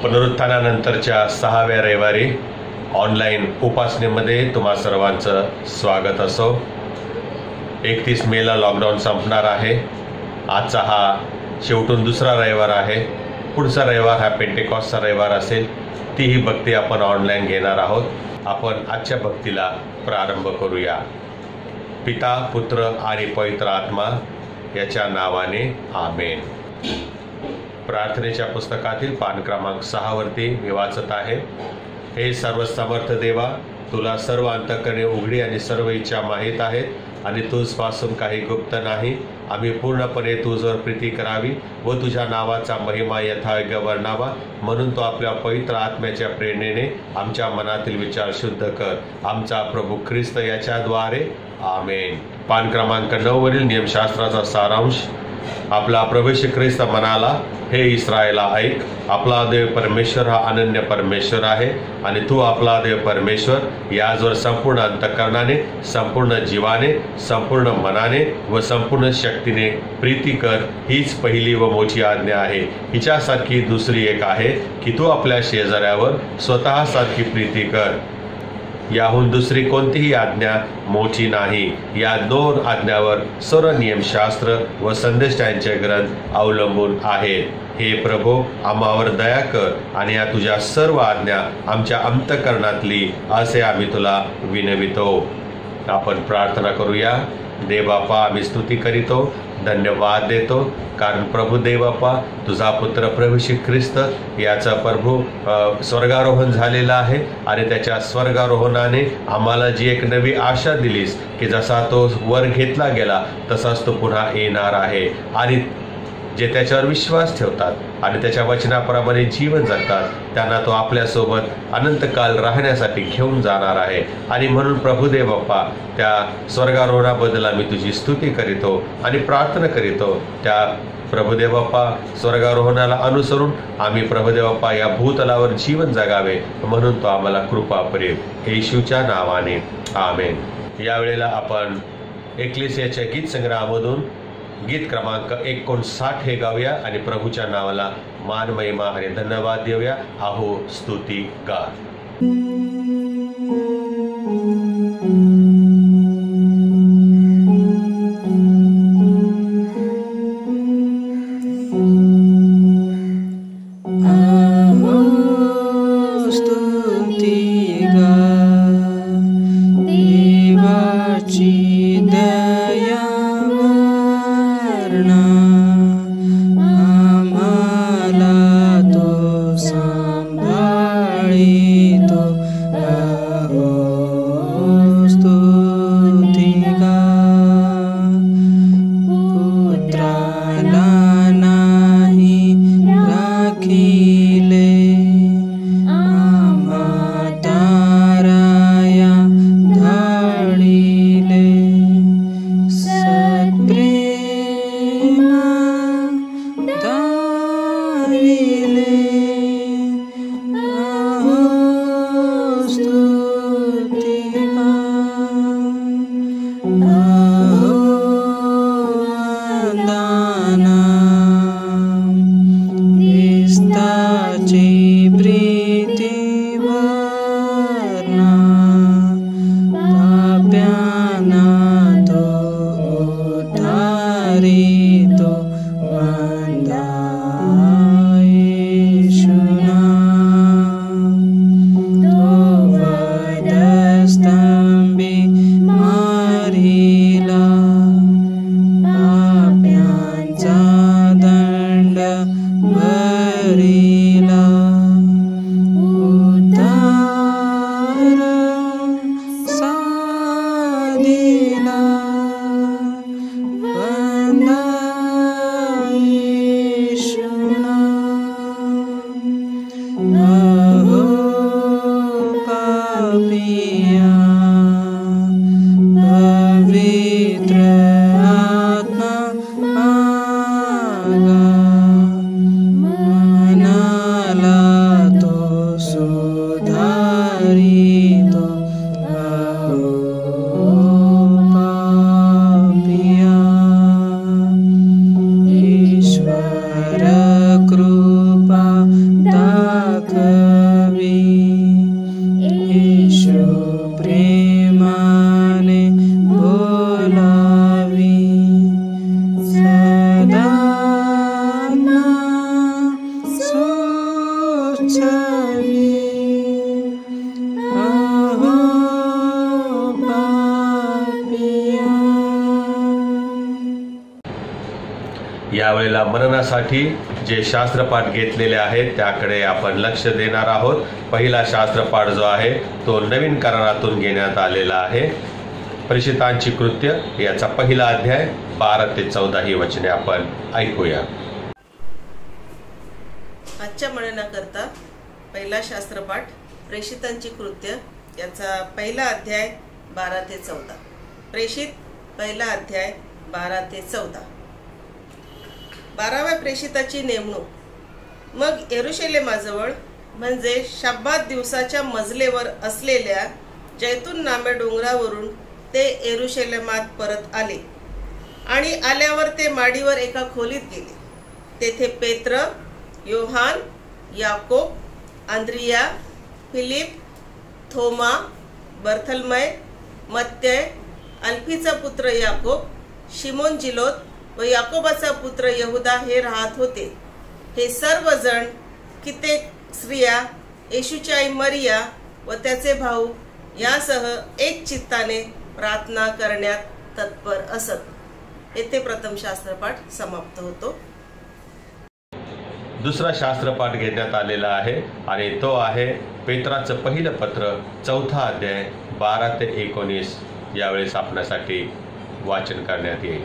पुनरुत्थानानंतरच्या 6व्या रविवारी ऑनलाईन उपासनेमध्ये तुम्हा सर्वांचं स्वागत असो। 31 मेला लॉकडाऊन संपणार आहे। आजचा हा शेवटून दुसरा रविवार आहे। पुढचा रविवार हा पेंटेकॉस्टचा रविवार असेल। तीही भक्ती आपण ऑनलाईन घेणार आहोत। आपण आजच्या भक्तीला प्रारंभ करूया। पिता, पुत्र आणि पवित्र आत्मा याच्या नावाने आमेन। प्रार्थनेच्या पुस्तकातील पान क्रमांक 6 वरती मी वाचत आहे। हे सर्वसमर्थ देवा, तुला सर्व अंतःकरणे उघडी आणि सर्व इच्छा माहीत आहेत आणि तुझपासून काही गुप्त नाही। आम्ही पूर्णपणे तुझवर प्रीती करावी व तुझ्या नावाचा महिमा यथायोग्य वर्णावा, म्हणून तो आपल्या पवित्र आत्म्याच्या प्रेरणेने आमच्या मनातील विचार शुद्ध कर। आमचा प्रभू ख्रिस्त याच्याद्वारे आमेन। पान क्रमांक 9 वरील नियमशास्त्राचा सारांश। आपला प्रभू श्री ख्रिस्त म्हणाला, हे इस्रायला ऐक, आपला देव परमेश्वर हा अनन्य परमेश्वर आहे आणि तू आपला देव परमेश्वर याजवर संपूर्ण अंतःकरणाने, संपूर्ण जीवाने, संपूर्ण मनाने व संपूर्ण शक्तीने प्रीती कर। हीच पहिली व मोठी आज्ञा आहे। हिच्यासारखी दुसरी एक आहे की तू आपल्या शेजाऱ्यावर स्वतःसारखी प्रीती कर। याहून दुसरी कोणतीही आज्ञा मोठी नाही। या 2 आज्ञावर सर्व नियमशास्त्र व संदेशांचे ग्रंथ अवलंबून आहेत। हे प्रभो, आम्हावर दया कर आणि या तुझ्या सर्व आज्ञा आमच्या अंतःकरणातली असे आम्ही तुला विनवितो। आपण प्रार्थना करूया। देवबापा, आम्ही स्तुती करीतो, धन्यवाद देतो, कारण प्रभू देवबापा, तुझा पुत्र प्रभू श्री ख्रिस्त याचा प्रभू स्वर्गारोहण झालेला आहे आणि त्याच्या स्वर्गारोहणाने आम्हाला जी एक नवी आशा दिलीस की जसा तो वर घेतला गेला तसाच तो पुन्हा येणार आहे आणि जे त्याच्यावर विश्वास ठेवतात आणि त्याच्या वचनाप्रमाणे जीवन जगतात त्यांना तो आपल्यासोबत अनंतकाल राहण्यासाठी घेऊन जाणार आहे। आणि म्हणून प्रभुदेव बाप्पा, त्या स्वर्गारोहणाबद्दल आम्ही तुझी स्तुती करीतो आणि प्रार्थना करीतो। त्या प्रभुदेव बाप्पा स्वर्गारोहणाला अनुसरून आम्ही प्रभुदेव बाप्पा या भूतलावर जीवन जगावे, म्हणून तो आम्हाला कृपा करेल। येशूच्या नावाने आमेन। यावेळेला आपण एक्लेसियाच्या गीत संग्रहामधून गीत क्रमांक 59 हे गाऊया आणि प्रभूच्या नावाला मान, महिमा आणि धन्यवाद देऊया। आहो स्तुती गात। दाखवी, येशू प्रेमाने बोलावी, सदा ना सुचवी, अहो पापिया. यावेळेला मननासाठी जे शास्त्रपाठ घेतलेले आहेत त्याकडे आपण लक्ष देणार आहोत. पहिला शास्त्रपाठ जो आहे तो नवीन करारातून घेण्यात आलेला आहे. प्रेषितांची कृत्य याचा पहिला अध्याय 12 ते 14 ही वचने आपण ऐकूया. आजच्या मननाकरता पहिला शास्त्रपाठ प्रेषितांची कृत्य याचा पहिला अध्याय 12 ते 14. प्रेषित पहिला अध्याय 12 ते 14. 12व्या प्रेषिताची नेमणूक. मग यरुशलेमाजवळ म्हणजे शब्बात दिवसाच्या मजलेवर असलेल्या जैतून नामे डोंगरावरून ते यरुशलेमात परत आले आणि आल्यावर ते माडीवर एका खोलीत गेले. तेथे पेत्र, योहान, याकोब, आंद्रिया, फिलिप, थोमा, बर्थलमय, मत्तय, अल्फीचा पुत्र याकोब, शिमोन जिलोत व याकोबाचा पुत्र यहुदा हे राहत होते. हे सर्वजण कित्येक स्त्रिया, येशूची आई मरिया व त्याचे भाऊ यासह एक चित्ताने प्रार्थना करण्यात तत्पर असत. येथे प्रथम शास्त्रपाठ समाप्त होतो. दुसरा शास्त्रपाठ घेण्यात आलेला आहे आणि तो आहे पेत्राचं पहिलं पत्र 4था अध्याय 12 ते 19. यावेळेस आपल्यासाठी वाचन करण्यात येईल.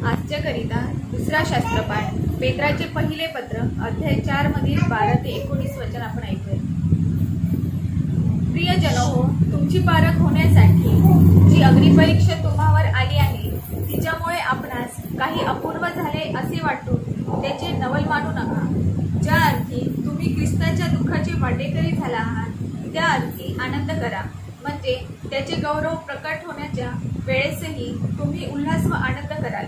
आजच्या करिता दुसरा शास्त्रपाठ पेत्राचे पहिले पत्र अध्याय 4 मधील 12 ते 19 वचन आपण ऐकूया. प्रियजनो हो, तुमची पारख होण्यासाठी जी अग्निपरीक्षा तुम्हावर आली आहे तिच्यामुळे आपणास काही अपूर्व झाले असे वाटून त्याचे नवल मानू नका. ज्या अर्थी तुम्ही ख्रिस्ताच्या दुःखाचे वाटेकरी झाला आहात त्या अर्थी आनंद करा, म्हणजे त्याचे गौरव प्रकट होण्याच्या वेळेसही तुम्ही उल्हास व आनंद कराल.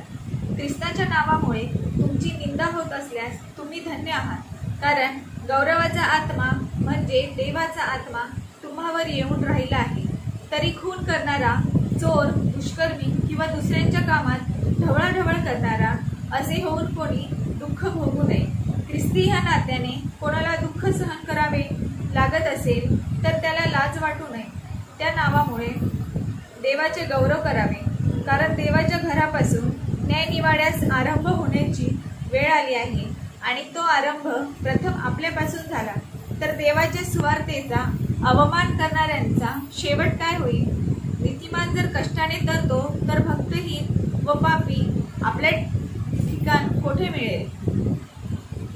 ख्रिस्ताच्या नावामुळे तुमची निंदा होत असल्यास तुम्ही धन्य आहात, कारण गौरवाचा आत्मा म्हणजे देवाचा आत्मा तुम्हावर येऊन राहिला आहे. तरी खून करणारा, चोर, दुष्कर्मी किंवा दुसऱ्यांच्या कामात ढवळाढवळ करणारा असे होऊन कोणी दुःख भोगू नये. ख्रिस्ती ह्या नात्याने कोणाला दुःख सहन करावे लागत असेल तर त्याला लाज वाटू नये. त्या नावामुळे देवाचे गौरव करावे, कारण देवाच्या घरापासून न्यायनिवाड्यास आरंभ होण्याची वेळ आली आहे आणि तो आरंभ प्रथम आपल्यापासून झाला. तर देवाच्या सुवार्तेचा अवमान करणाऱ्यांचा शेवट काय होईल? नीतिमान जर कष्टाने तरतो तर भक्तहीन व पापी आपले ठिकाण कोठे मिळेल?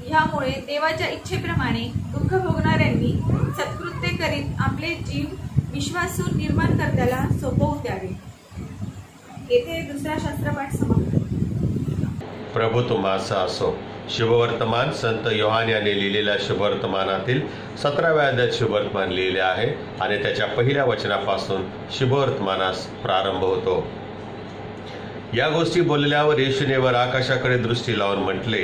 ह्यामुळे देवाच्या इच्छेप्रमाणे दुःख भोगणाऱ्यांनी सत्कृत्य करीत आपले जीव विश्वासू निर्माणकर्त्याला सोपवून द्यावे. येथे दुसरा शास्त्रपाठ समाप्त. प्रभू तुम्हास असो. शुभवर्तमान संत योहान यांनी लिहिलेल्या शुभवर्तमानातील 17व्या अध्यायात शुभवर्तमान लिहिले आहे आणि त्याच्या पहिल्या वचनापासून शुभवर्तमानास प्रारंभ होतो. या गोष्टी बोलल्यावर येशूने वर आकाशाकडे दृष्टी लावून म्हटले,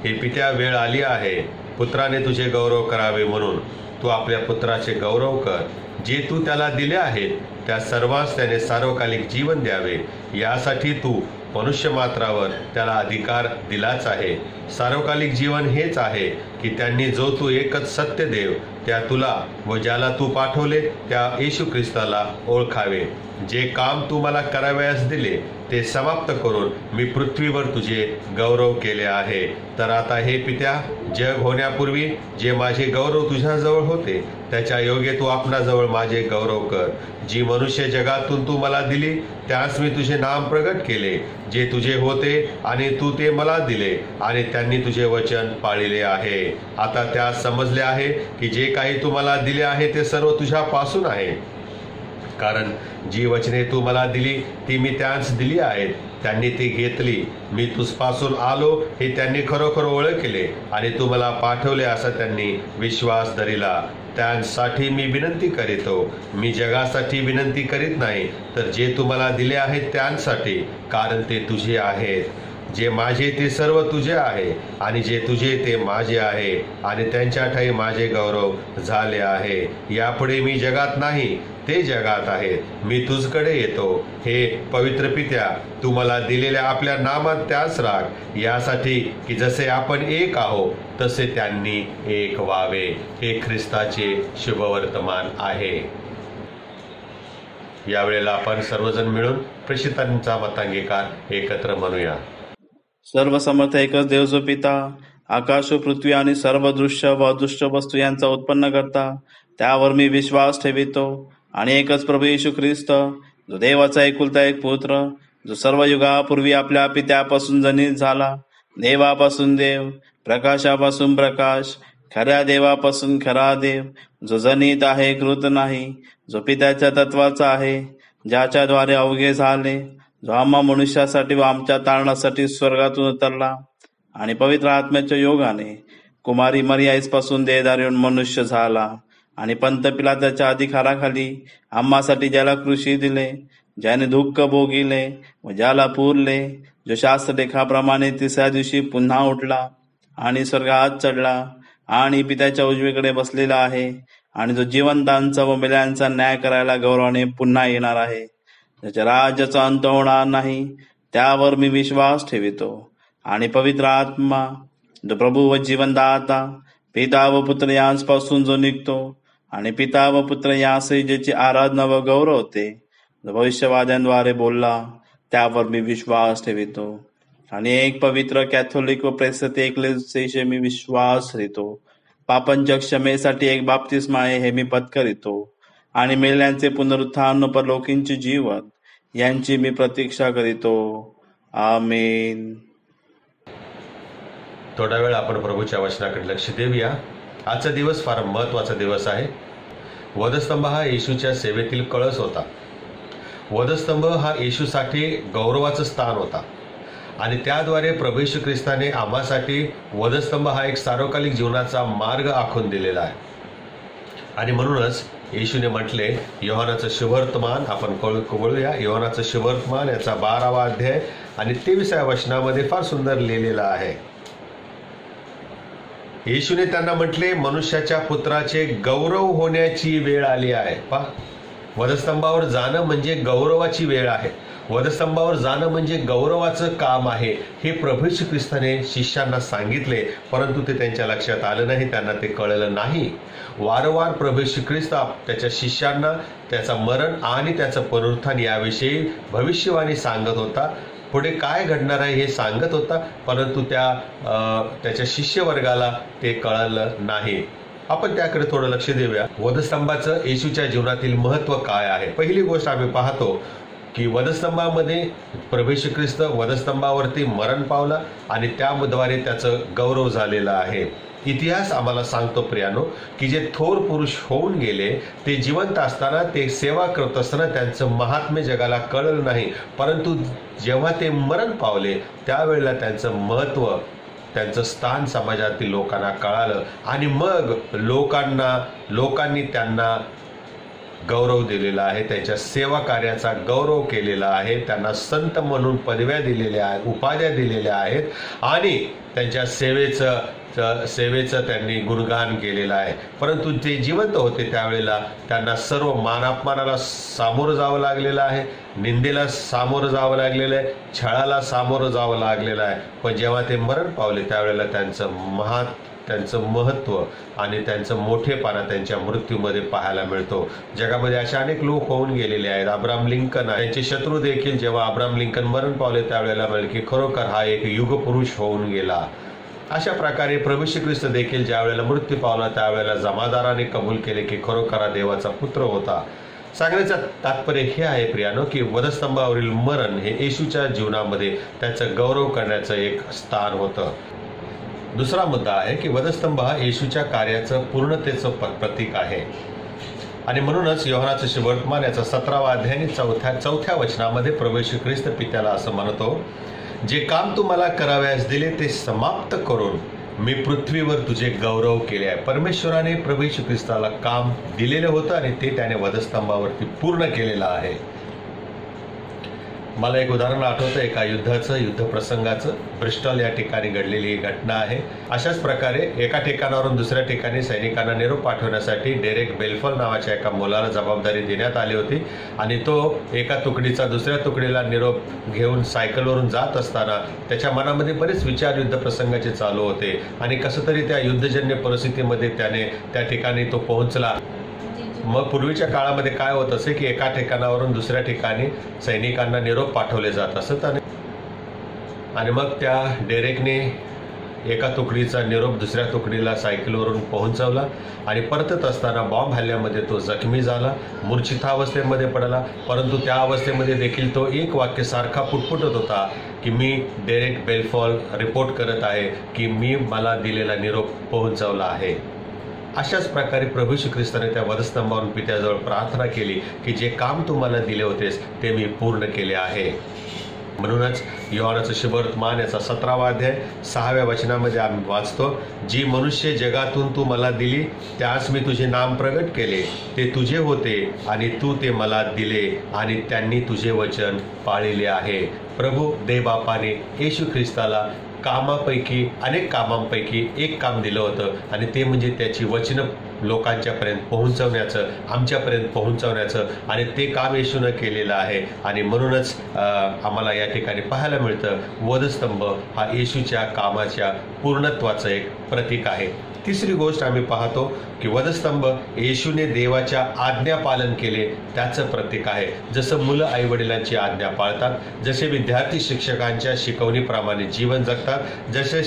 हे पित्या, वेळ आली आहे. पुत्राने तुझे गौरव करावे म्हणून तू आपल्या पुत्राचे गौरव कर. जे तू त्याला दिले आहेत त्या सर्वांस त्याने सार्वकालिक जीवन द्यावे, यासाठी तू मनुष्यमात्रावर त्याला अधिकार दिलाच आहे. सार्वकालिक जीवन हेच आहे की त्यांनी जो तू एकच सत्य देव त्या तुला व ज्याला तू पाठवले त्या येशू ख्रिस्ताला ओळखावे. जे काम तू मला करावयास दिले ते समाप्त करून मी पृथ्वीवर तुझे गौरव केले आहे. तर आता हे पित्या, जग होण्यापूर्वी जे माझे गौरव तुझ्याजवळ होते त्याच्या योग्य तू आपणाजवळ माझे गौरव कर. जी मनुष्य जगातून तू मला दिली त्यास मी तुझे नाम प्रगट केले, जे तुझे होते आणि तू ते मला दिले आणि त्यांनी तुझे वचन पाळले आहे. आता त्यास समजले आहे की जे काही तू मला दिले आहे ते सर्व तुझ्यापासून आहे. कारण जी वचने तू मला दिली ती मी त्यांस दिली आहेत. त्यांनी ती घेतली. मी तुझपासून आलो हे त्यांनी खरोखर ओळखले आणि तू मला पाठवले असा त्यांनी विश्वास धरिला. त्यांसाठी मी विनंती करीतो. मी जगासाठी विनंती करीत नाही, तर जे तू मला दिले आहेत त्यांसाठी, कारण ते तुझे आहेत. जे माझे ते सर्व तुझे आहे आणि जे तुझे ते माझे आहे आणि त्यांच्या ठाई माझे गौरव झाले आहे. यापुढे मी जगात नाही, ते जगात आहेत. मी तुझकडे येतो. हे पवित्र पित्या, तू मला दिलेल्या आपल्या नामात त्याच राख, यासाठी की जसे आपण एक आहोत तसे त्यांनी एक व्हावे. हे ख्रिस्ताचे शुभवर्तमान आहे. यावेळेला आपण सर्वजण मिळून प्रेषितांचा मतांगीकार एकत्र म्हणूया. सर्व समर्थ एकच देव जो पिता, आकाश व पृथ्वी आणि सर्व दृश्य व अदृश्य वस्तू यांचा उत्पन्न करता, त्यावर मी विश्वास ठेवितो. आणि एकच प्रभू येशू ख्रिस्त, जो देवाचा एकुलता एक पुत्र, जो सर्व युगापूर्वी आपल्या पित्यापासून जनित झाला, देवापासून देव, प्रकाशापासून प्रकाश, खऱ्या देवापासून खरा देव, जो जनित आहे, कृत नाही, जो पित्याच्या तत्वाचा आहे, ज्याच्याद्वारे अवघे झाले, जो आम्हा मनुष्यासाठी व आमच्या तारणासाठी स्वर्गातून उतरला आणि पवित्र आत्म्याच्या योगाने कुमारी मरियाईपासून देहधारी होऊन मनुष्य झाला आणि पंत पिलाताच्या अधिकाराखाली आम्हासाठी ज्याला कृषी दिले, ज्याने दुःख भोगिले व ज्याला पुरले, जो शास्त्रलेखाप्रमाणे तिसऱ्या दिवशी पुन्हा उठला आणि स्वर्गात चढला आणि पित्याच्या उजवीकडे बसलेला आहे आणि जो जिवंतांचा व मेल्यांचा न्याय करायला गौरवाने पुन्हा येणार आहे, ज्याच्या राज्याचा अंत होणार नाही, त्यावर मी विश्वास ठेवितो. आणि पवित्र आत्मा, जो प्रभू व जीवनदाता, पिता व पुत्र यांपासून जो निघतो आणि पिता व पुत्र यांसही ज्याची आराधना व गौरव होते, जो भविष्यवाद्यांद्वारे बोलला, त्यावर मी विश्वास ठेवितो. आणि एक पवित्र कॅथोलिक व प्रेरित एकलेसियाशी मी विश्वास ठेवितो. पापांच्या क्षमेसाठी एक बाप्तिस्मा आहे, हे मी पत्करितो. आणि मेल्यांचे पुनरुत्थान व परलोकींचे जीवन यांची मी प्रतीक्षा करीतो. आमेन. थोडा वेळ आपण प्रभूच्या वचनाकडे लक्ष देऊया. आजचा दिवस फार महत्त्वाचा दिवस आहे. वधस्तंभ हा येशूच्या सेवेतील कळस होता. वधस्तंभ हा येशूसाठी गौरवाचं स्थान होता आणि त्याद्वारे प्रभू येशू ख्रिस्ताने आम्हासाठी वधस्तंभ हा एक सार्वकालिक जीवनाचा मार्ग आखून दिलेला आहे. आणि म्हणूनच येशूने म्हटले, योहानाचं शुभवर्तमान आपण वळूया. योहानाचं शुभवर्तमान याचा 12वा अध्याय आणि 23व्या वचनामध्ये फार सुंदर लिहिलेला आहे. येशूने त्यांना म्हटले, मनुष्याच्या पुत्राचे गौरव होण्याची वेळ आली आहे. पहा, वधस्तंभावर जाणं म्हणजे गौरवाची वेळ आहे. वधस्तंभावर जाणं म्हणजे गौरवाचं काम आहे. हे प्रभू येशू ख्रिस्ताने शिष्यांना सांगितले, परंतु ते त्यांच्या लक्षात आलं नाही, त्यांना ते कळलं नाही. वारंवार प्रभू येशू ख्रिस्त त्याच्या शिष्यांना त्याचा मरण आणि त्याचं पुनरुत्थान याविषयी भविष्यवाणी सांगत होता. पुढे काय घडणार आहे हे सांगत होता, परंतु त्याच्या शिष्यवर्गाला ते कळलं नाही. आपण त्याकडे थोडं लक्ष देऊया. वधस्तंभाचं येशूच्या जीवनातील महत्त्व काय आहे. पहिली गोष्ट आम्ही पाहतो की वधस्तंभामध्ये प्रभू येशू ख्रिस्त वधस्तंभावरती मरण पावला आणि त्याद्वारे त्याचं गौरव झालेला आहे. इतिहास आम्हाला सांगतो प्रियानो की जे थोर पुरुष होऊन गेले ते जिवंत असताना, ते सेवा करत असताना त्यांचं महात्म्य जगाला कळलं नाही, परंतु जेव्हा ते मरण पावले त्यावेळेला त्यांचं महत्त्व, त्यांचं स्थान समाजातील लोकांना कळालं आणि मग लोकांनी त्यांना गौरव दिलेला आहे, त्यांच्या सेवा कार्याचा गौरव केलेला आहे, त्यांना संत म्हणून पदव्या दिलेल्या आहेत, उपाध्या दिलेल्या आहेत आणि त्यांच्या सेवेचं त्यांनी गुणगान केलेलं आहे. परंतु ते जिवंत होते त्यावेळेला त्यांना सर्व मानापमानाला सामोरं जावं लागलेलं आहे, निंदेला सामोरं जावं लागलेलं आहे, छळाला सामोरं जावं लागलेलं आहे. पण जेव्हा ते मरण पावले त्यावेळेला त्यांचं महत्त्व आणि त्यांचं मोठेपणा त्यांच्या मृत्यूमध्ये पाहायला मिळतो. जगामध्ये अशा अनेक लोक होऊन गेलेले आहेत. अब्राहम लिंकन, त्यांचे शत्रू देखील जेव्हा अब्राहम लिंकन मरण पावले त्यावेळेला मिळेल की खरोखर हा एक युगपुरुष होऊन गेला. अशा प्रकारे प्रभू येशू ख्रिस्त देखील ज्या वेळेला मृत्यू पावला त्यावेळेला जमादाराने कबूल केले की खरोखर हा देवाचा पुत्र होता. सांगण्याचं तात्पर्य हे आहे प्रियानो की वधस्तंभावरील मरण हे येशूच्या जीवनामध्ये त्याचं गौरव करण्याचं एक स्थान होतं. दुसरा मुद्दा आहे की वधस्तंभ हा येशूच्या कार्याचं पूर्णतेचं प्रतीक आहे. आणि म्हणूनच योहानाचं शुभवर्तमान याचा 17वा अध्याय आणि 4थ्या वचनामध्ये प्रभू येशू ख्रिस्त पित्याला असं म्हणतो, जे काम तू मला करावयास दिले ते समाप्त करून मी पृथ्वीवर तुझे गौरव केले आहे. परमेश्वराने प्रभू येशू ख्रिस्ताला काम दिलेलं होतं आणि ते त्याने वधस्तंभावरती पूर्ण केलेलं आहे. मला एक उदाहरण आठवतं एका युद्ध प्रसंगाचं. ब्रिस्टॉल या ठिकाणी घडलेली ही घटना आहे. अशाच प्रकारे एका ठिकाणावरून दुसऱ्या ठिकाणी सैनिकांना निरोप पाठवण्यासाठी डेरेक बेलफॉल नावाच्या एका मुलाला जबाबदारी देण्यात आली होती आणि तो एका तुकडीचा दुसऱ्या तुकडीला निरोप घेऊन सायकलवरून जात असताना त्याच्या मनामध्ये बरेच विचार युद्ध प्रसंगाचे चालू होते आणि कसं तरी त्या युद्धजन्य परिस्थितीमध्ये त्याने त्या ठिकाणी तो पोहोचला. मग पूर्वीच्या काळामध्ये काय होत असे की एका ठिकाणावरून दुसऱ्या ठिकाणी सैनिकांना निरोप पाठवले जात असत आणि मग त्या डेरेकने एका तुकडीचा निरोप दुसऱ्या तुकडीला सायकलवरून पोहोचवला आणि परतत असताना बॉम्ब हल्ल्यामध्ये तो जखमी झाला, मूर्छितावस्थेमध्ये पडला. परंतु त्या अवस्थेमध्ये देखील तो एक वाक्य सारखा पुटपुटत होता की मी डेरेक बेलफॉल रिपोर्ट करत आहे की मी मला दिलेला निरोप पोहोचवला आहे. अशाच प्रकारे प्रभू येशू ख्रिस्ताने त्या वधस्तंभावरून पित्याजवळ प्रार्थना केली की जे काम तू मला दिले होतेस ते मी पूर्ण केले आहे. म्हणूनच योहानाचं शुभवर्तमान याचा 17वा अध्याय 6व्या वचनामध्ये आम्ही वाचतो, जी मनुष्य जगातून तू मला दिली त्यास मी तुझे नाम प्रगट केले, ते तुझे होते आणि तू ते मला दिले आणि त्यांनी तुझे वचन पाळले आहे. प्रभू देवबापाने येशू ख्रिस्ताला अनेक कामांपैकी एक काम दिलं होतं आणि ते म्हणजे त्याची वचनं लोकांच्यापर्यंत पोहोचवण्याचं, आमच्यापर्यंत पोहोचवण्याचं, आणि ते काम येशूनं केलेलं आहे. आणि म्हणूनच आम्हाला या ठिकाणी पाहायला मिळतं वधस्तंभ हा येशूच्या कामाच्या पूर्णत्वाचं एक प्रतीक आहे. तिसरी गोष्ट आम्ही पाहतो की वधस्तंभ येशूने देवाच्या आज्ञा पालन केले त्याचं प्रतीक आहे. जसं मुलं आईवडिलांची आज्ञा पाळतात, जसे विद्यार्थी शिक्षकांच्या शिकवणीप्रमाणे जीवन जगतात, जसे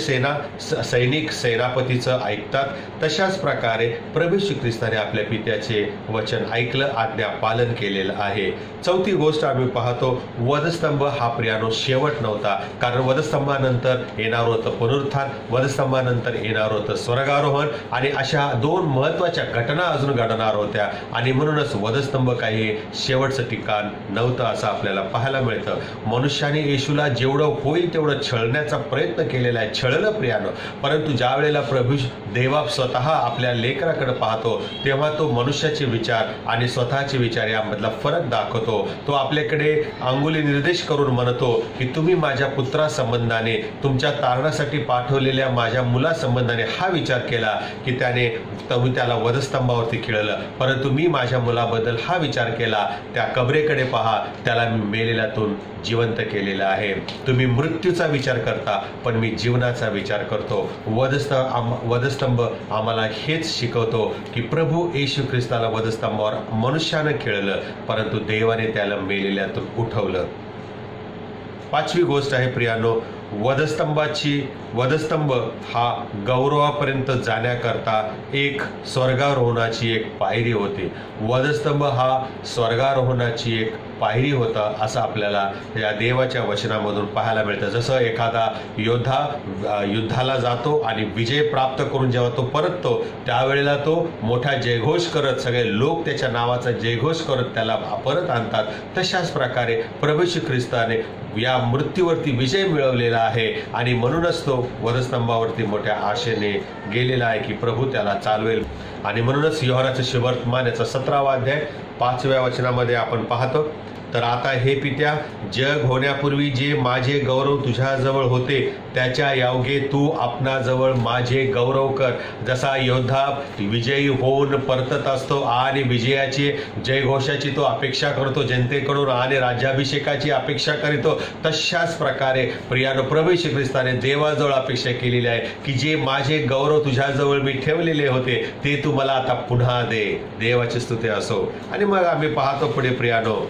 सैनिक सेनापतीचं ऐकतात, तशाच प्रकारे प्रभू येशू ख्रिस्ताने आपल्या पित्याचे वचन ऐकलं, आज्ञा पालन केलेलं आहे. चौथी गोष्ट आम्ही पाहतो वधस्तंभ हा प्रियानो शेवट नव्हता, कारण वधस्तंभानंतर येणार होतं पुनरुत्थान, वधस्तंभानंतर येणार होतं स्वर्गारोहण, आणि अशा दोन महत्वाच्या घटना अजून घडणार होत्या. आणि म्हणूनच वधस्तंभ काही शेवटचं ठिकाण नव्हतं असं आपल्याला पाहायला मिळतं. मनुष्याने येशूला जेवढं होईल तेवढं छळण्याचा प्रयत्न केलेला आहे, छळलं प्रियानो. परंतु ज्या वेळेला प्रभू देवा स्वतः आपल्या लेकराकडे पाहतो तेव्हा तो मनुष्याचे विचार आणि स्वतःचे विचार यामधला फरक दाखवतो. तो आपल्याकडे अंगुली निर्देश करून म्हणतो की तुम्ही माझ्या पुत्रासंबंधाने, तुमच्या तारणासाठी पाठवलेल्या माझ्या मुलासंबंधाने हा विचार केला की तुम्ही त्याला वधस्तंभावरती खिळलं, परंतु मी माझ्या मुलाबद्दल हा विचार केला, त्या कबरेकडे पहा, त्याला मी मेलेल्यातून जिवंत केलेलं आहे. तुम्ही मृत्यूचा विचार करता पण मी जीवनाचा विचार करतो. वधस्तंभ आम्हाला हेच शिकवतो की प्रभू येशू ख्रिस्ताला वधस्तंभावर मनुष्यानं खिळलं, परंतु देवाने त्याला मेलेल्यातून उठवलं. पाचवी गोष्ट आहे प्रियानो, वधस्तंभ हा गौरवापर्यंत जाण्याकरता एक स्वर्गारोहणाची एक पायरी होती. वधस्तंभ हा स्वर्गारोहणाची एक पायरी होता असं आपल्याला या देवाच्या वचनामधून पाहायला मिळतं. जसं एखादा योद्धा युद्धाला जातो आणि विजय प्राप्त करून जेव्हा तो परततो त्यावेळेला तो मोठा जयघोष करत, सगळे लोक त्याच्या नावाचा जयघोष करत त्याला परत आणतात. तशाच प्रकारे प्रभू येशू ख्रिस्ताने या मृत्यूवरती विजय मिळवलेला आहे आणि म्हणूनच तो वधस्तंभावरती मोठ्या आशेने गेलेला आहे की प्रभू त्याला चालवेल. आणि म्हणूनच योहानाचं शुभवर्तमान याचा 17वा अध्याय 5व्या वचनामध्ये आपण पाहतो, तर आता हे पित्या, जग होण्यापूर्वी जे माझे गौरव तुझ्याजवळ होते त्याच्या यावगे तू आपणाजवळ माझे गौरव कर. जसा योद्धा विजयी होऊन परतत असतो आणि विजयाची जयघोषाची तो अपेक्षा करतो जनतेकडून आणि राज्याभिषेकाची अपेक्षा करतो, तशाच प्रकारे प्रियानो प्रभू येशू ख्रिस्ताने देवाजवळ अपेक्षा केलेली आहे की जे माझे गौरव तुझ्याजवळ मी ठेवलेले होते ते तू मला आता पुन्हा दे. देवाची स्तुती असो. आणि मग आम्ही पाहतो पुढे प्रियानो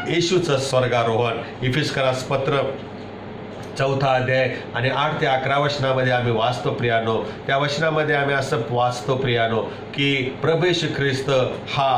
येशूचं स्वर्गारोहण. इफिसकरास पत्र 4था अध्याय आणि 8 ते 11 वचनामध्ये आम्ही वाचतो प्रियानो. त्या वचनामध्ये आम्ही असं वाचतो प्रियानो की प्रभू येशू ख्रिस्त हा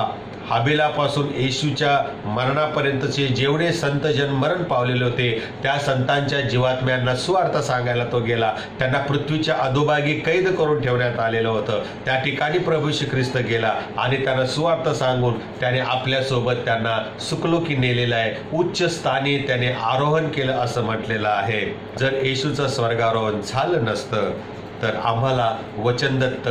हाबेलापासून येशूच्या मरणापर्यंतचे जेवढे संतजन मरण पावलेले होते त्या संतांच्या जीवात्म्यांना सुवार्थ सांगायला तो गेला. त्यांना पृथ्वीच्या अधोभागी कैद करून ठेवण्यात आलेलं होतं. त्या ठिकाणी प्रभू येशू ख्रिस्त गेला आणि त्यांना सुवार्थ सांगून त्याने आपल्यासोबत त्यांना सुखलोकी नेलेलं आहे. उच्च स्थानी त्याने आरोहण केलं असं म्हटलेलं आहे. जर येशूचं स्वर्गारोहण झालं नसतं तर आम्हाला वचनदत्त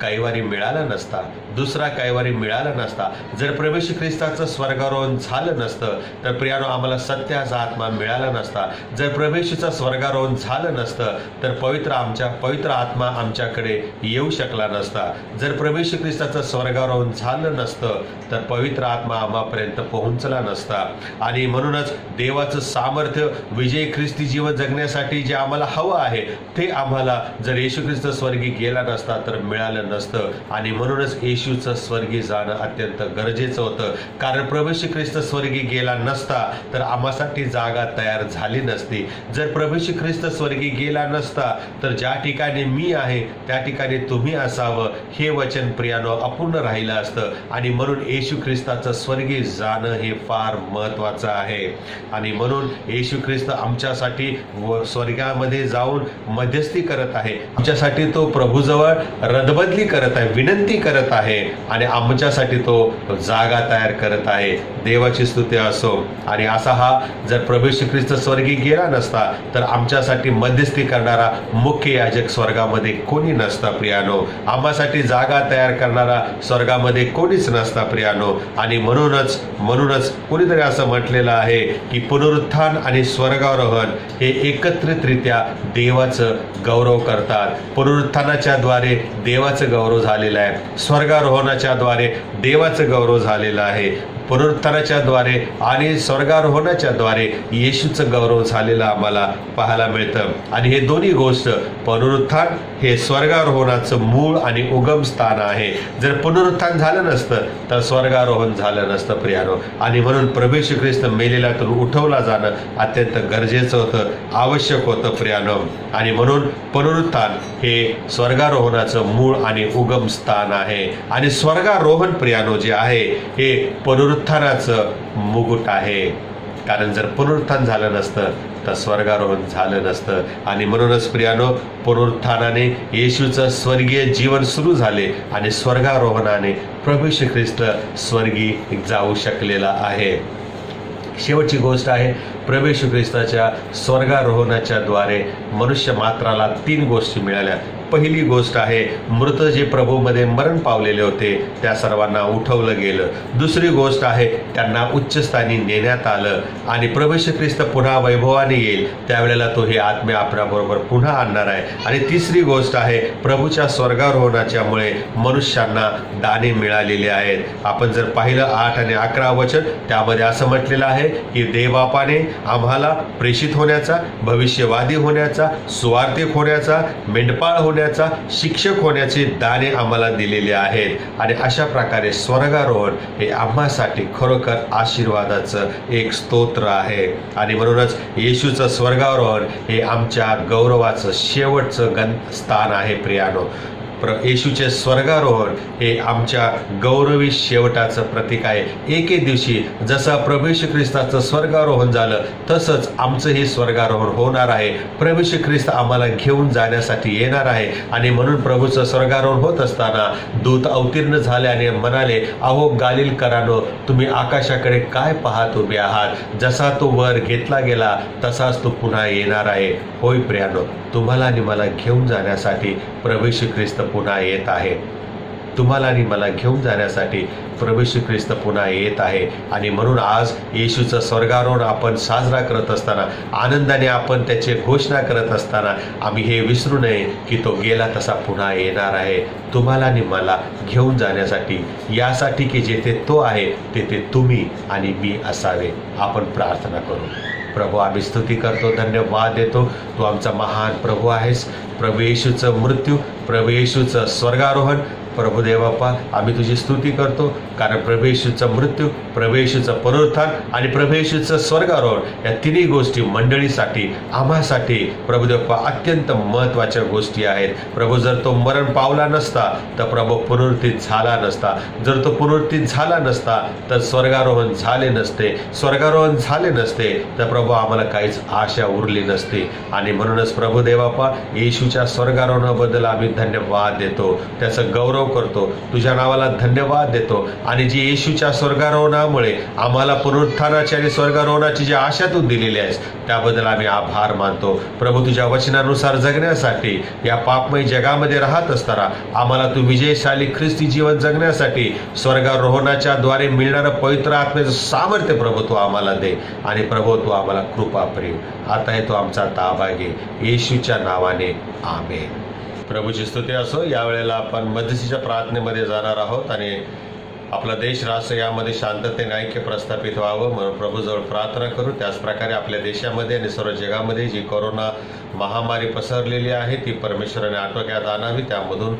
कैवारी मिळाला नसता, दुसरा कैवारी मिळाला नसता, जर प्रभू येशू ख्रिस्ताचं स्वर्गारोहण झालं नसतं तर प्रियानो आम्हाला सत्याचा आत्मा मिळाला नसता. जर प्रभू येशूचं स्वर्गारोहण झालं नसतं तर पवित्र आत्मा आमच्याकडे येऊ शकला नसता. जर प्रभू येशू ख्रिस्ताचं स्वर्गारोहण झालं नसतं तर पवित्र आत्मा आम्हापर्यंत पोहोचला नसता. आणि म्हणूनच देवाचं सामर्थ्य विजयी ख्रिस्ती जीवन जगण्यासाठी जे आम्हाला हवं आहे ते आम्हाला जर येशू ख्रिस्त स्वर्गी गेला नसता तर मिळालं नसतं. आणि म्हणूनच येशूचं स्वर्गी जाणं अत्यंत गरजेचं होतं. कारण प्रभू येशू ख्रिस्त स्वर्गी गेला नसता तर आम्हासाठी जागा तयार झाली नसती. जर प्रभू येशू ख्रिस्त स्वर्गी गेला नसता तर ज्या ठिकाणी मी आहे त्या ठिकाणी तुम्ही असावं हे वचन प्रियानो अपूर्ण राहिलं असतं. आणि म्हणून येशू ख्रिस्ताचं स्वर्गी जाणं हे फार महत्वाचं आहे. आणि म्हणून येशू ख्रिस्त आमच्यासाठी स्वर्गामध्ये जाऊन मध्यस्थी करत आहे. आमच्यासाठी तो प्रभूजवळ रदबदली करत आहे, विनंती करत आहे आणि आमच्यासाठी तो जागा तयार करत आहे. देवाची स्तुती असो. आणि असा हा जर प्रभू येशू ख्रिस्त स्वर्गी गेला नसता तर आमच्यासाठी मध्यस्थी करणारा मुख्य याजक स्वर्गामध्ये कोणी नसता प्रियानो. आम्हासाठी जागा तयार करणारा स्वर्गामध्ये कोणीच नसता प्रियानो. आणि म्हणूनच कोणीतरी असं म्हटलेलं आहे की पुनरुत्थान आणि स्वर्गारोहण हे एकत्रितरित्या देवाचं गौरव करतात. पुनरुत्थानाच्या द्वारे देवाचं गौरव झालेलं आहे, स्वर्गारोहणाच्या द्वारे देवाचं गौरव झालेलं आहे. पुनरुत्थानाच्या द्वारे आणि स्वर्गारोहणाच्या द्वारे येशूचं गौरव झालेलं आम्हाला पाहायला मिळतं. आणि हे दोन्ही गोष्ट पुनरुत्थान हे स्वर्गारोहणाचं मूळ आणि उगम स्थान आहे. जर पुनरुत्थान झालं नसतं तर स्वर्गारोहण झालं नसतं प्रियानो. आणि म्हणून प्रभू येशू ख्रिस्त मेलेल्यातून उठवला जाणं अत्यंत गरजेचं होतं, आवश्यक होतं प्रियानो. आणि म्हणून पुनरुत्थान हे स्वर्गारोहणाचं मूळ आणि उगम स्थान आहे. आणि स्वर्गारोहण प्रियानो जे आहे हे पुनरुत्थानाचं मुकुट आहे. कारण जर पुनरुत्थान झालं नसतं तर स्वर्गारोहण झालं नसतं. आणि म्हणूनच प्रियानो पुनरुत्थानाने येशूचं स्वर्गीय जीवन सुरू झाले आणि स्वर्गारोहणाने प्रभू येशू ख्रिस्त स्वर्गी जाऊ शकलेला आहे. शेवटची गोष्ट आहे प्रभू येशू ख्रिस्ताच्या स्वर्गारोहणाच्या द्वारे मनुष्य मात्राला 3 गोष्टी मिळाल्या. पहिली गोष्ट आहे मृत जे प्रभूमध्ये मरण पावलेले होते त्या सर्वांना उठवलं गेलं. दुसरी गोष्ट आहे त्यांना उच्चस्थानी नेण्यात आलं. आणि प्रभू येशू ख्रिस्त पुन्हा वैभवाने येईल त्यावेळेला तो हे आत्मे आपल्याबरोबर पुन्हा आणणार आहे. आणि तिसरी गोष्ट आहे प्रभूच्या स्वर्गारोहणाच्यामुळे मनुष्यांना दाने मिळालेले आहेत. आपण जर पाहिलं 8 आणि 11 वचन त्यामध्ये असं म्हटलेलं आहे की देवबापाने आम्हाला प्रेषित होण्याचा, भविष्यवादी होण्याचा, सुवार्तिक होण्याचा, मेंढपाळ होण्याचा, शिक्षक होण्याचे दाने आम्हाला दिलेले आहेत. आणि अशा प्रकारे स्वर्गारोहण हे आम्हासाठी खरोखर आशीर्वादाचं एक स्तोत्र आहे. आणि म्हणूनच येशूचं स्वर्गारोहण हे आमच्या गौरवाचं शेवटचं स्थान आहे प्रियानो. येशूचे स्वर्गारोहण हे आमच्या गौरवी शेवटाचं प्रतीक आहे. एके दिवशी जसं प्रभू येशू ख्रिस्ताचं स्वर्गारोहण झालं तसंच आमचंही स्वर्गारोहण होणार आहे. प्रभू येशू ख्रिस्त आम्हाला घेऊन जाण्यासाठी येणार आहे. आणि म्हणून प्रभूचं स्वर्गारोहण होत असताना दूत अवतीर्ण झाले आणि म्हणाले, अहो गालिलकरांनो, तुम्ही आकाशाकडे काय पाहत उभे आहात? जसा तो वर घेतला गेला तसाच तो पुन्हा येणार आहे. होय प्रियानो, तुम्हाला आणि मला घेऊन जाण्यासाठी प्रभू येशू ख्रिस्त पुन्हा येत आहे. तुम्हाला आणि मला घेऊन जाण्यासाठी प्रभू येशू ख्रिस्त पुन्हा येत आहे. आणि म्हणून आज येशूचं स्वर्गारोहण आपण साजरा करत असताना, आनंदाने आपण त्याची घोषणा करत असताना आम्ही हे विसरू नये की तो गेला तसा पुन्हा येणार आहे तुम्हाला आणि मला घेऊन जाण्यासाठी, यासाठी की जेथे तो आहे तेथे तुम्ही आणि मी असावे. आपण प्रार्थना करू. प्रभू, आम्ही स्तुती करतो, धन्यवाद देतो. तू आमचा महान प्रभू आहेस. प्रभू येशूचं मृत्यू, प्रभू येशूचं स्वर्गारोहण, प्रभू देवाप्पा आम्ही तुझी स्तुती करतो. कारण प्रभू येशूचं मृत्यू, प्रभू येशूचं पुनरुत्थान आणि प्रभू येशूचं स्वर्गारोहण या तिन्ही गोष्टी मंडळीसाठी, आम्हासाठी प्रभू देवाप्पा अत्यंत महत्त्वाच्या गोष्टी आहेत. प्रभू, जर तो मरण पावला नसता तर प्रभू पुनरुत्थित झाला नसता. जर तो पुनरुत्थित झाला नसता तर स्वर्गारोहण झाले नसते. स्वर्गारोहण झाले नसते तर प्रभू आम्हाला काहीच आशा उरली नसते. आणि म्हणूनच प्रभू देवाप्पा येशूच्या स्वर्गारोहणाबद्दल आम्ही धन्यवाद देतो. त्याचं गौरव गौरव करतो, तुझ्या नावाला धन्यवाद देतो आणि जी येशूच्या स्वर्गारोहणामुळे आम्हाला पुनरुत्थानाची आणि स्वर्गारोहणाची जी आशा तू दिलेली आहेस त्याबद्दल आम्ही आभार मानतो. प्रभू, तुझ्या वचनानुसार जगण्यासाठी या पापमय जगामध्ये राहत असताना आम्हाला तू विजयशाली ख्रिस्ती जीवन जगण्यासाठी स्वर्गारोहणाच्या द्वारे मिळणारं पवित्र आत्म्याचं सामर्थ्य प्रभू तू आम्हाला दे. आणि प्रभू तू आम्हाला कृपा प्रेम आता तो आमचा ताबा घे, येशूच्या नावाने आमेन. प्रभूची स्तुती असो. यावेळेला आपण मध्यस्थीच्या प्रार्थनेमध्ये जाणार आहोत आणि आपला देश राष्ट्र यामध्ये शांततेने ऐक्य प्रस्थापित व्हावं म्हणून प्रभूजवळ प्रार्थना करू. त्याचप्रकारे आपल्या देशामध्ये आणि सर्व जगामध्ये जी कोरोना महामारी पसरलेली आहे ती परमेश्वराने आटोक्यात आणावी, त्यामधून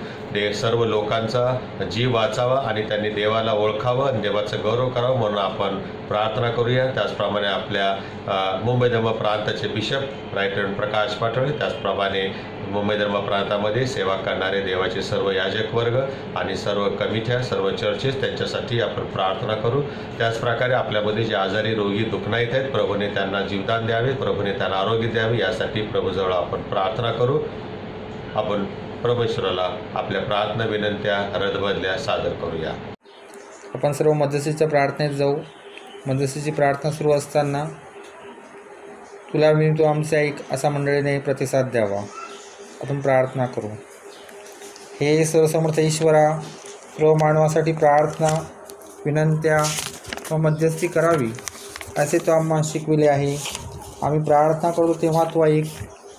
सर्व लोकांचा जीव वाचावा आणि त्यांनी देवाला ओळखावं आणि देवाचं गौरव करावं म्हणून आपण प्रार्थना करूया. त्याचप्रमाणे आपल्या मुंबई धर्म प्रांताचे बिशप राईट रेव्हरंड प्रकाश पाटोळे, त्याचप्रमाणे मुंबई धर्म प्रांतामध्ये सेवा करणारे देवाचे सर्व याजक वर्ग आणि सर्व कमिट्या, सर्व चर्चेस, त्यांच्यासाठी आपण प्रार्थना करू. त्याचप्रकारे आपल्यामध्ये जे आजारी रोगी दुखनाईत आहेत प्रभूने त्यांना जीवदान द्यावे, प्रभूने त्यांना आरोग्य द्यावे, यासाठी प्रभूजवळ आपण प्रार्थना करू. आपण परमेश्वराला आपल्या प्रार्थना विनंत्या हृदयबदल्या सादर करूया. आपण सर्व मध्यस्थीच्या प्रार्थनेत जाऊ. मध्यस्थीची प्रार्थना सुरू असताना तुला विनतो आमचे ऐक असा मंडळीने प्रतिसाद द्यावा. आपण प्रार्थना करू. हे सर्वसमर्थ ईश्वरा, सर्व मानवासाठी प्रार्थना विनंत्या व मध्यस्थी करावी असे तू आम्हाला शिकविले आहे. आम्ही प्रार्थना करतो तेव्हा तू ऐक.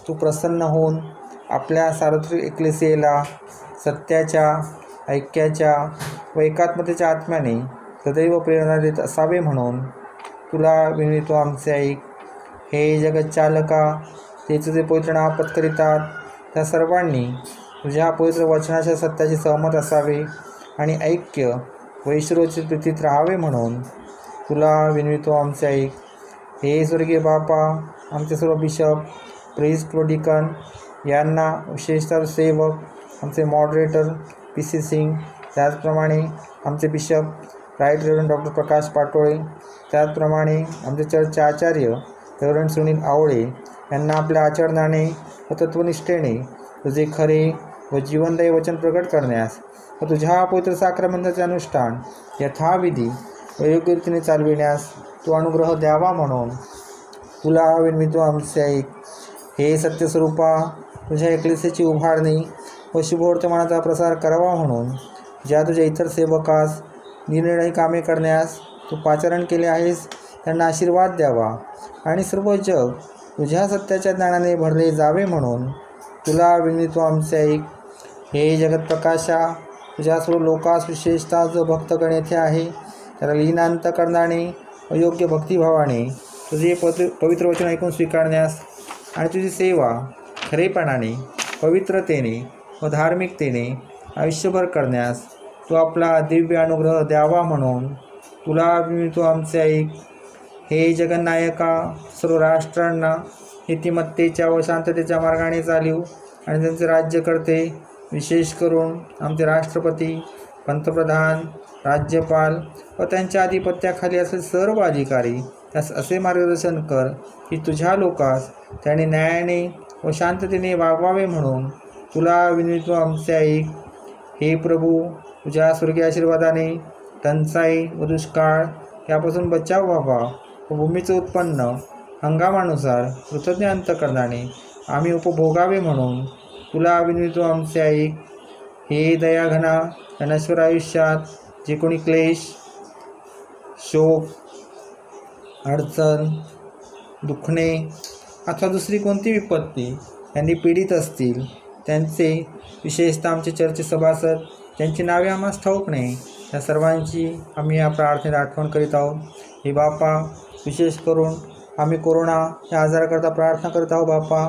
तू प्रसन्न होऊन आपल्या सार्वत्रिक एक्लेसियाला सत्याच्या, ऐक्याच्या व एकात्मतेच्या आत्म्याने सदैव प्रेरणा देत असावे म्हणून तुला विनवितो आमचे ऐक. हे जगत चालका, ते तुझे पवित्र नाव पत्करितात त्या सर्वांनी तुझ्या पवित्र वचनाच्या सत्याशी सहमत असावे आणि ऐक्य व ईश्वराची प्रीतीत राहावे म्हणून तुला विनवितो आमचे ऐक. हे स्वर्गीय बापा, आमचे सर्व बिशप, प्रीस्ट व डिकन यांना, विशेषतः सेवक, आमचे मॉडरेटर PC सिंग, त्याचप्रमाणे आमचे बिशप राईट रेव्हरंड डॉक्टर प्रकाश पाटोळे, त्याचप्रमाणे आमचे चर्चचे आचार्य रेव्हरंड सुनील आवळे यांना आपल्या आचरणाने व तत्वनिष्ठेने तुझे खरे व जीवनदायी वचन प्रकट करण्यास व तुझ्या पवित्र साक्रमंताचे अनुष्ठान यथाविधी व योग्य रीतीने चालविण्यास तू अनुग्रह द्यावा म्हणून तुला विनवितो आमचे ऐक. हे सत्यस्वरूपा, तुझ्या एकलेसीची उभारणी व शुभवर्तमानाचा प्रसार करावा म्हणून ज्या तुझ्या इतर सेवकास निरनिराळी कामे करण्यास तू पाचारण केले आहेस त्यांना आशीर्वाद द्यावा आणि सर्व जग तुझ्या सत्याच्या ज्ञानाने भरले जावे म्हणून तुला विनवितो आमचे ऐक. हे जगत प्रकाशा, तुझ्या सर्व लोकास, विशेषतः जो भक्तगण येथे आहे त्याला लीन अंतःकरणाने व योग्य भक्तिभावाने तुझे पवित्र वचन ऐकून स्वीकारण्यास आणि तुझी सेवा खरेपणाने, पवित्रतेने व धार्मिकतेने आयुष्यभर करण्यास तू आपला दिव्य अनुग्रह द्यावा म्हणून तुला विनवितो आमचे ऐक. हे जगन्नायका, सर्व राष्ट्रांना नीतिमत्तेच्या व शांततेच्या मार्गाने चालीव आणि त्यांचे राज्यकर्ते, विशेष करून आमचे राष्ट्रपती, पंतप्रधान, राज्यपाल व त्यांच्या आधिपत्याखाली असलेले सर्व अधिकारी त्यास असे मार्गदर्शन कर की तुझ्या लोकास त्याने न्यायाने व शांततेने वागवावे म्हणून तुला विनवितो आमचे ऐक. हे प्रभू, तुझ्या स्वर्गीय आशीर्वादाने टंचाई व दुष्काळ यापासून बचाव व्हावा व भूमीचं उत्पन्न हंगामानुसार कृतज्ञ अंतःकरणाने आम्ही उपभोगावे म्हणून तुला विनवितो आमचे ऐक. हे दयाघना, या नश्वर आयुष्यात जे कोणी क्लेश, शोक, अडचण, दुखणे अथवा दुसरी कोणती विपत्ती यांनी पीडित असतील त्यांचे, विशेषतः आमचे चर्च सभासद ज्यांची नावे आम्हास ठाऊक नाही त्या सर्वांची आम्ही या प्रार्थनेत आठवण करीत आहोत. हे बापा, विशेष करून आम्ही कोरोना या आजाराकरता प्रार्थना करीत आहोत. बापा,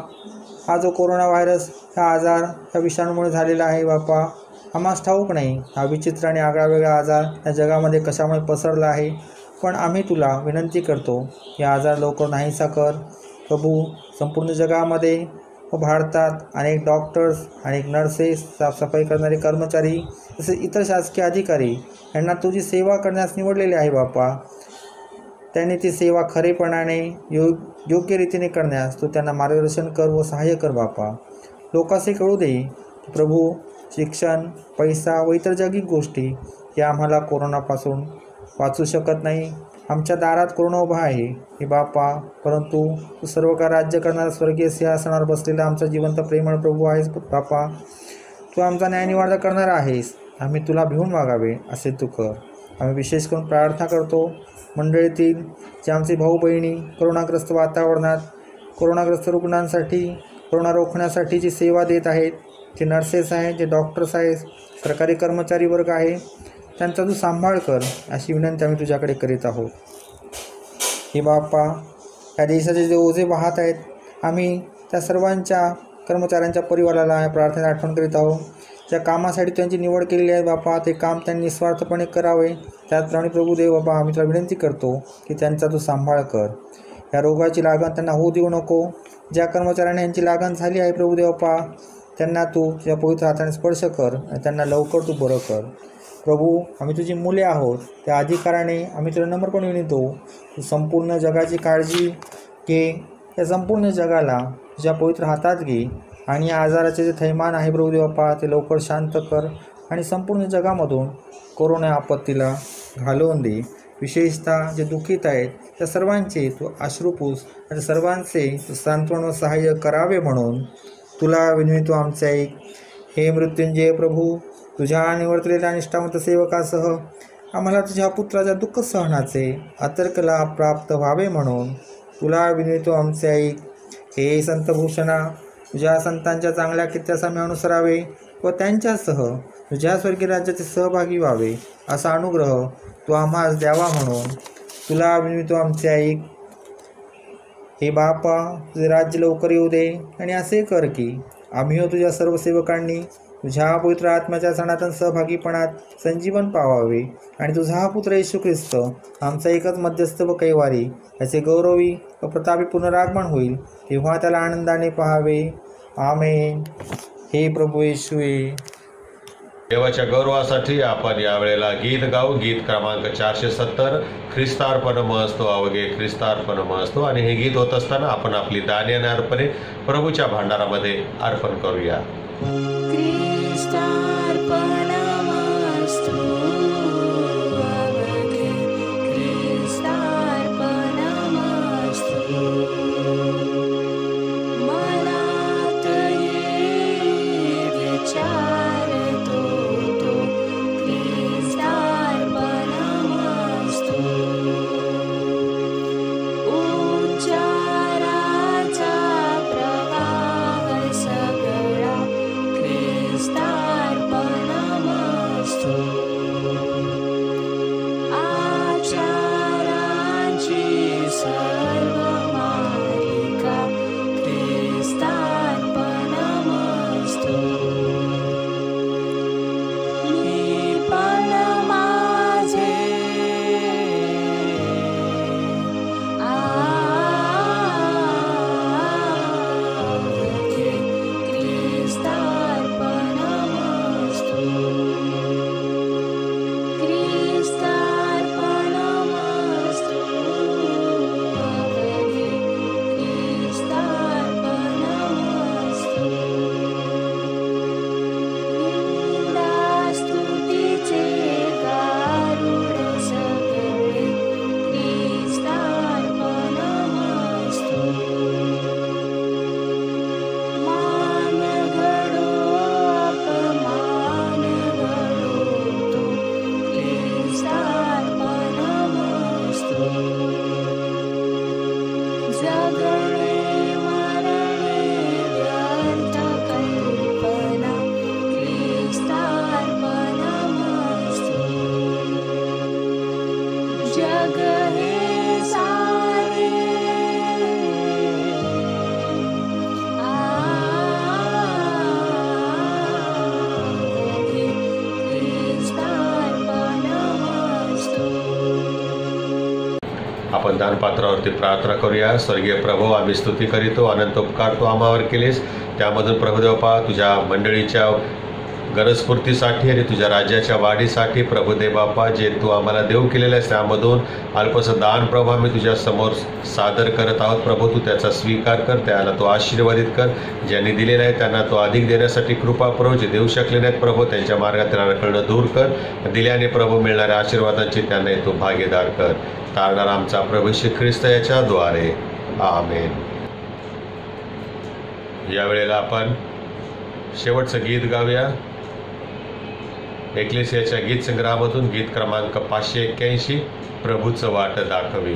हा जो कोरोना व्हायरस हा आजार ह्या विषाणूमुळे झालेला आहे बापा, आम्हास ठाऊक नाही हा विचित्र आणि आगळावेगळा आजार या जगामध्ये कशामुळे पसरला आहे, पण आम्ही तुला विनंती करतो या आजार लवकर नाहीसा कर. प्रभू, संपूर्ण जगामध्ये व भारतात अनेक डॉक्टर्स, अनेक नर्सेस, साफसफाई करणारे कर्मचारी तसेच इतर शासकीय अधिकारी यांना तुझी सेवा करण्यास निवडलेले आहे बापा. त्यांनी ती सेवा खरेपणाने योग्य रीतीने करण्यास तू त्यांना मार्गदर्शन कर व सहाय्य कर बापा. लोकांसे कळू दे प्रभू, शिक्षण, पैसा व इतर जगिक गोष्टी या आम्हाला कोरोनापासून वाचू शकत नाही. आमच्या दारात कोरोना उभा आहे हे बापा, परंतु तू सर्व का राज्य करणारा स्वर्गीय सिंहासनावर बसलेला आमचा जिवंत प्रेमळ प्रभू आहेस बापा. तू आमचा न्यायनिवाडा करणारा आहेस. आम्ही तुला भिवून वागावे असे तू कर. आम्ही विशेष करून प्रार्थना करतो मंडळीतील जे आमचे भाऊ बहिणी कोरोनाग्रस्त वातावरणात कोरोनाग्रस्त रुग्णांसाठी कोरोना रोखण्यासाठी जी सेवा देत आहेत, जे नर्सेस आहेत, जे डॉक्टर्स आहेत, सरकारी कर्मचारी वर्ग आहे, त्यांचा तू सांभाळ कर अशी विनंती आम्ही तुझ्याकडे करीत आहोत. हे बाप्पा, या देशाचे जे ओझे वाहत आहेत, आम्ही त्या सर्वांच्या कर्मचाऱ्यांच्या परिवाराला या प्रार्थनेत आठवण करीत आहोत. ज्या कामासाठी त्यांची निवड केलेली आहे बापा, ते काम त्यांनी निस्वार्थपणे करावे. त्याचप्रमाणे प्रभुदेव बाबा, आम्ही तुला विनंती करतो की त्यांचा तू सांभाळ कर. या रोगाची लागण त्यांना होऊ देऊ नको. ज्या कर्मचाऱ्यांना यांची लागण झाली आहे प्रभुदेव बापा, त्यांना तू तुझ्या पवित्र हाताने स्पर्श कर आणि त्यांना लवकर तू बरं कर. प्रभू, आम्ही तुझी मुले आहोत. त्या अधिकाराने आम्ही तुला नम्रपणे विनंतो, तू संपूर्ण जगाची काळजी घे. या संपूर्ण जगाला तुझ्या पवित्र हातात घे आणि या आजाराचे जे थैमान आहे प्रभुदेव बापा, ते लवकर शांत कर आणि संपूर्ण जगामधून कोरोना आपत्तीला घालवून दे. विशेषतः जे दुःखित आहेत त्या सर्वांचे तू अश्रुपूस आणि सर्वांचे तू सांत्वन व सहाय्य करावे म्हणून तुला विनवितो आमचे ऐक. हे मृत्युंजय प्रभू, तुझ्या निवर्तलेल्या निष्ठावंत सेवकासह आम्हाला तुझ्या पुत्राच्या दुःख सहनाचे अतर्क लाभ प्राप्त व्हावे म्हणून तुला विनवितो आमचे ऐक. हे संतभूषणा, तुझ्या संतांच्या चांगल्या कित्यास आम्ही अनुसरावे व त्यांच्यासह तुझ्या स्वर्गीय राज्याचे सहभागी व्हावे असा अनुग्रह तू आम्हास द्यावा म्हणून तुला विनवितो आमचे ऐक. हे बापा, तुझे राज्य लवकर येऊ दे आणि असे कर की आम्ही तुझ्या सर्व सेवकांनी तुझ्या पवित्र आत्म्याच्या सनातन सहभागीपणात संजीवन पावावे आणि तुझा हा पुत्र येशू ख्रिस्त आमचा एकच मध्यस्थ व कैवारी याचे गौरवी व प्रतापी पुनरागमन होईल तेव्हा त्याला आनंदाने पाहावे. आमेन. हे प्रभू येशूए. देवाच्या गौरवासाठी आपण यावेळेला गीत गाऊ. गीत क्रमांक 470, ख्रिस्तार्पण मस्तो अवघे ख्रिस्तार्पण मस्तो. आणि हे गीत होत असताना आपण आपली दाने आणि अर्पणे प्रभूच्या भांडारामध्ये अर्पण करूया. ख्रिस्तार्पणमस्तु अवघे ख्रिस्तार्पणमस्तु. मनात ये विचार तो ख्रिस्तार्पणमस्तु. उच्चाराचा प्रवाह सगळा ख्रिस्तार्पणमस्तु. आचारांची सर्व मालिका ख्रिस्तार्पणमस्तु. मी पण माझे अवघे ख्रिस्तार्पणमस्तु. ख्रिस्तार्पणमस्तु अवघे ख्रिस्तार्पणमस्तु. निंदास्तुतीचे गारुड सगळे ख्रिस्तार्पणमस्तु. मान घडो अपमान घडो तो ख्रिस्तार्पणमस्तु. जगणे मरणे व्यर्थ कल्पना ख्रिस्तार्पणमस्तु. जग हे सारे अवघे ख्रिस्तार्पणमस्तु. आपण दानपात्रावरती प्रार्थना करूया. स्वर्गीय प्रभू, आम्ही स्तुती करीतो, अनंत उपकार तू आम्हावर केलेस. त्यामधून प्रभुदेवपा तुझ्या मंडळीच्या गरजपूर्तीसाठी आणि तुझ्या राज्याच्या वाढीसाठी प्रभू दे बापा, जे तू आम्हाला देऊ केलेलं आहेस त्यामधून अल्पसं दान प्रभू आम्ही तुझ्या समोर सादर करत आहोत. प्रभू तू त्याचा स्वीकार कर, त्याला तो आशीर्वादित कर. ज्यांनी दिलेला आहे त्यांना तो अधिक देण्यासाठी कृपा प्रभू. जे देऊ शकले नाहीत प्रभू त्यांच्या मार्गातील अडखळणं दूर कर. दिल्याने प्रभू मिळणाऱ्या आशीर्वादांची त्यांनाही तू भागीदार कर. तारणारा आमचा प्रभू श्री ख्रिस्त याच्याद्वारे. आमेन. यावेळेला आपण शेवटचं गीत गाऊया. एक्लेसियाच्या गीत संग्रहामधून गीत क्रमांक 581, प्रभूचं वाट दाखवी.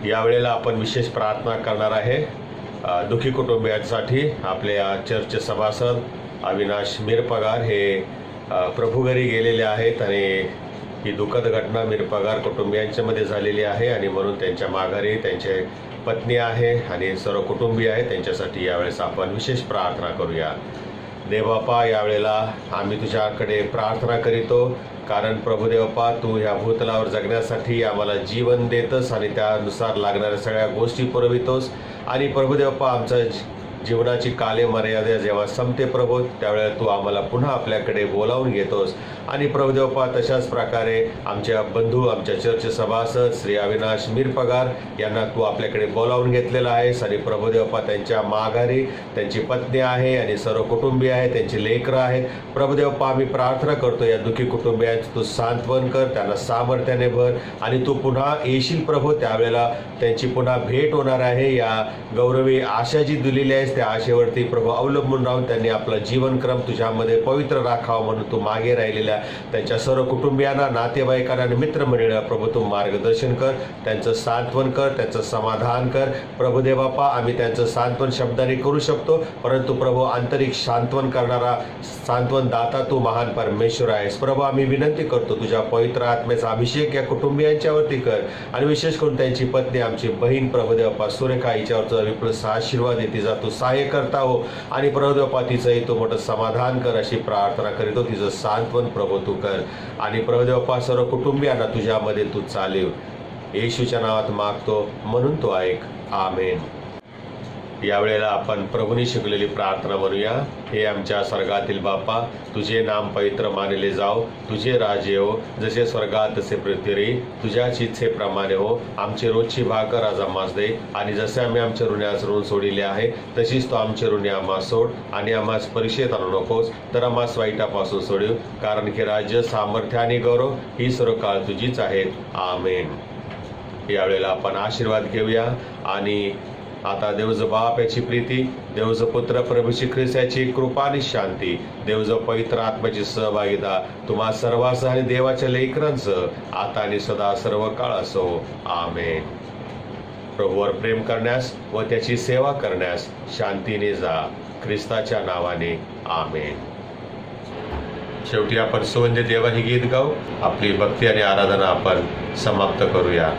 यावेळेला आपण विशेष प्रार्थना करणार आहे दुःखी कुटुंबियांसाठी. आपल्या चर्च सभासद अविनाश मिरपगार हे प्रभू घरी गेलेले आहेत आणि ही दुःखद घटना मिरपगार कुटुंबियांच्यामध्ये झालेली आहे आणि म्हणून त्यांच्या माघारी त्यांचे पत्नी आहे आणि सर्व कुटुंबीय आहे. त्यांच्यासाठी यावेळेस आपण विशेष प्रार्थना करूया. देवबापा, यावेळेला आम्ही तुझ्याकडे प्रार्थना करीतो कारण प्रभुदेवपा तू ह्या भूतलावर जगण्यासाठी आम्हाला जीवन देतस आणि त्यानुसार लागणाऱ्या सगळ्या गोष्टी पुरवितोस. आणि प्रभुदेवपा आमचा जीवनाची काले मर्यादा जेव्हा संपते प्रभू, त्यावेळेला तू आम्हाला पुन्हा आपल्याकडे बोलावून घेतोस. आणि प्रभुदेवपा तशाच प्रकारे आमच्या बंधू, आमच्या चर्च सभासद श्री अविनाश मिरपगार यांना तू आपल्याकडे बोलावून घेतलेला आहेस. आणि प्रभुदेवपा त्यांच्या माघारी त्यांची पत्नी आहे आणि सर्व कुटुंबीय आहेत, त्यांची लेकरं आहेत. प्रभुदेवपा आम्ही प्रार्थना करतो या दुःखी कुटुंबियांचं तू सांत्वन कर, त्यांना सामर्थ्याने भर. आणि तू पुन्हा येशील प्रभू, त्यावेळेला त्यांची पुन्हा भेट होणार आहे. या गौरवी आशा जी दिलेली आहेस त्या आशेवरती प्रभू अवलंबून राहून त्यांनी आपला जीवनक्रम तुझ्यामध्ये पवित्र राखावा म्हणून तू मागे राहिलेल्या त्यांच्या सर्व कुटुंबियांना, नातेवाईकांना आणि मित्रमंडळींना प्रभू तू मार्गदर्शन कर, त्यांचं सांत्वन कर, त्यांचं समाधान कर. प्रभुदेवपा आम्ही त्यांचं सांत्वन शब्दाने करू शकतो, परंतु प्रभू आंतरिक सांत्वन करणारा सांत्वन दाता तू महान परमेश्वर आहेस. प्रभू आम्ही विनंती करतो तुझ्या पवित्र आत्म्याचा अभिषेक या कुटुंबियांच्यावरती कर. आणि विशेष करून त्यांची पत्नी, आमची बहीण प्रभुदेवपा सुरेखा, हिच्यावरचा विपुल आशीर्वाद आहे, तिचा तू सहाय्य करता हो. आणि प्रभुदेवपा तिचंही तू मोठं समाधान कर अशी प्रार्थना करीतो. तिचं सांत्वन प्रभू तू कर. आणि प्रभुदेवपा सर्व कुटुंबियांना तुझ्यामध्ये तू चालव. येशूच्या नावात मागतो म्हणून तो ऐक. आमेन. यावेळेला आपण प्रभूने शिकलेली प्रार्थना म्हणूया. हे आमच्या स्वर्गातील बापा, तुझे नाम पवित्र मानले जाओ, तुझे राज्य येवो, जसे स्वर्गात तसे पृथ्वीवरही. तुझ्याच इच्छेप्रमाणे हो. आमची रोजची भाकर आज आम्हास दे, आणि जसे आम्ही आमच्या ऋण्यास ऋण सोडिले आहे तशीच तो आमचे ऋणे आम्हास सोड. आणि आम्हास परीक्षेत आणू नकोस, तर आम्हास वाईटापासून सोडव. कारण की राज्य, सामर्थ्य आणि गौरव ही सर्व काळ तुझीच आहेत. आमेन. यावेळेला आपण आशीर्वाद घेऊया. आणि आता देवजो बाप याची प्रीती, देवजो पुत्र प्रभू श्री ख्रिस्त याची कृपा आणि शांती, देवजो पवित्र आत्म्याची सहभागिता तुम्हा सर्वांसह आणि देवाच्या लेकरांसह आता आणि सदा सर्व काळ असो. आमेन. प्रभूवर प्रेम करण्यास व त्याची सेवा करण्यास शांतीने जा. ख्रिस्ताच्या नावाने. आमेन. शेवटी आपण सुवंद्य देवा ही गीत गाऊ. आपली भक्ती आणि आराधना आपण समाप्त करूया.